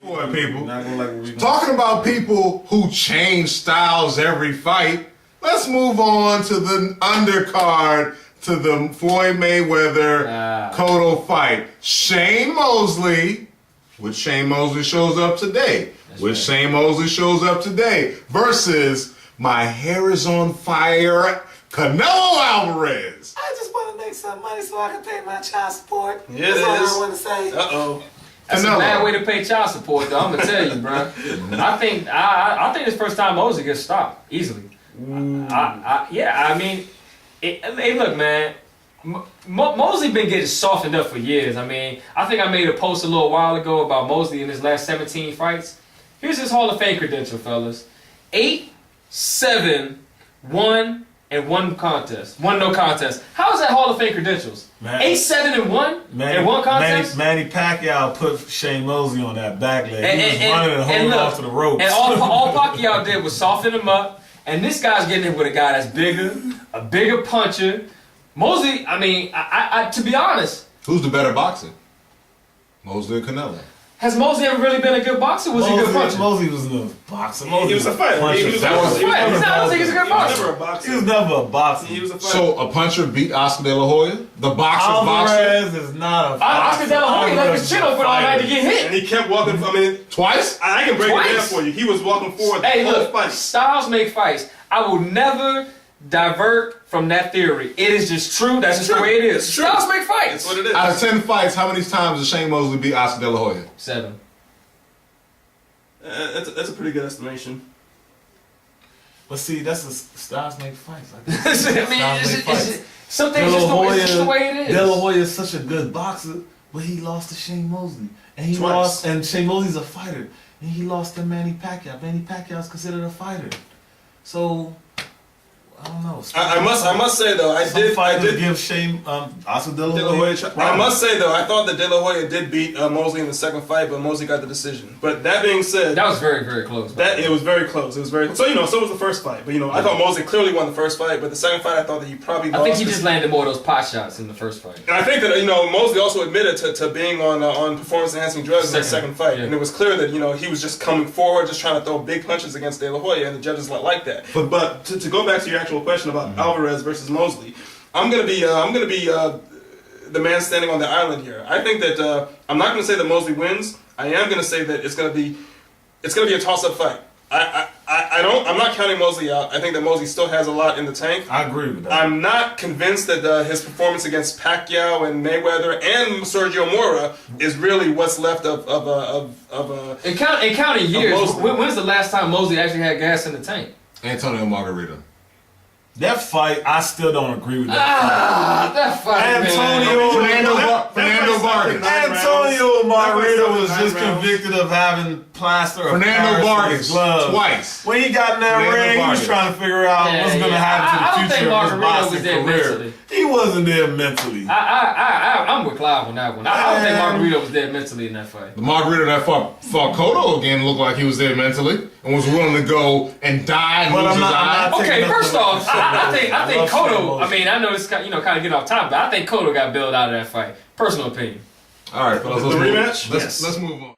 Boy, people. Not gonna like what we Talking about people who change styles every fight, let's move on to the undercard to the Floyd Mayweather Cotto fight. Shane Mosley, which Shane Mosley shows up today, Shane Mosley shows up today, versus my hair is on fire, Canelo Alvarez. I just want to make some money so I can pay my child support. Yeah, That's all it is. I want to say. Uh-oh. That's Canelo. a bad way to pay child support, though. I'm gonna tell you, bro. I think this first time Mosley gets stopped easily. I mean, hey, look, man. Mosley been getting softened up for years. I mean, I think I made a post a little while ago about Mosley in his last 17 fights. Here's his Hall of Fame credential, fellas: 8-7, 1 and 1 contest, 1 no contest. How is that Hall of Fame credentials? 8-7 and 1 and 1 contest. Manny Pacquiao put Shane Mosley on that back leg. He was running and holding off to the ropes. And all Pacquiao did was soften him up. And this guy's getting hit with a guy that's bigger, a bigger puncher. Mosley, I mean, to be honest, Who's the better boxer? Mosley or Canelo? has Mosley ever really been a good boxer? Was he a good puncher? Mosley was a boxer. He was a fighter. He was I don't think he's a good never boxer. a boxer. He was never a boxer. He was a fighter. So a puncher beat Oscar De La Hoya? The boxer's boxer? Alvarez is not a boxer. Oscar De La Hoya left his chin open all night to get And hit. he kept walking. I mean, Twice? I can break it down Twice? for you. He was walking forward Hey, the whole look, fight. styles make fights. I will never divert from that theory. It is just true. That's just the way it is. It's true. Styles make fights. That's what it is. Out of 10 fights, how many times did Shane Mosley beat Oscar De La Hoya? 7. That's a pretty good estimation. But see, that's the styles make fights. Like I mean, it's some things it's just the way it is. De La Hoya is such a good boxer, but he lost to Shane Mosley, and he Twice. lost. And Shane Mosley's a fighter, and he lost to Manny Pacquiao. Manny Pacquiao's considered a fighter, so I don't know. I must say though, I did give Shane Oscar De La De La Hoya. Hoya. I must say though, I thought that De La Hoya did beat Mosley in the second fight, but Mosley got the decision. But that being said, That was very, very close. it was very close. It was very so so was the first fight. But I thought Mosley clearly won the first fight, but the second fight I thought that he probably lost. I think he just landed more of those pot shots in the first fight. And I think that Mosley also admitted to being on performance enhancing drugs in the second fight, and it was clear that he was just coming forward, just trying to throw big punches against De La Hoya, and the judges like that. But to go back to your actual question about Alvarez versus Mosley, I'm gonna be the man standing on the island here. I think that I'm not gonna say that Mosley wins. I am gonna say that it's gonna be a toss-up fight. I'm not counting Mosley out. I think that Mosley still has a lot in the tank. I agree with that. I'm not convinced that his performance against Pacquiao and Mayweather and Sergio Mora is really what's left of In counting years, Mosley. when's the last time Mosley actually had gas in the tank? Antonio Margarita. That fight, I still don't agree with that. That fight, Fernando Vargas. Antonio Margarita was just convicted of having plaster of Fernando Paris in Vargas. his gloves. Twice. When he got in that Fernando ring, he was Vargas. trying to figure out what's going to happen I to don't the think future of his Margarita was boxing there career. mentally. He wasn't there mentally. I'm with Clive on that one. I don't think Margarita was there mentally in that fight. The Margarita that fought Cotto again looked like he was there mentally and was willing to go and die and But lose I'm his not- eye. I'm not Okay, first off, I think love Cotto. Shane Mosley. I mean, I know it's kind of getting off topic, but I think Cotto got bailed out of that fight. Personal opinion. All right, fellas, let's The move. rematch? Let's move on.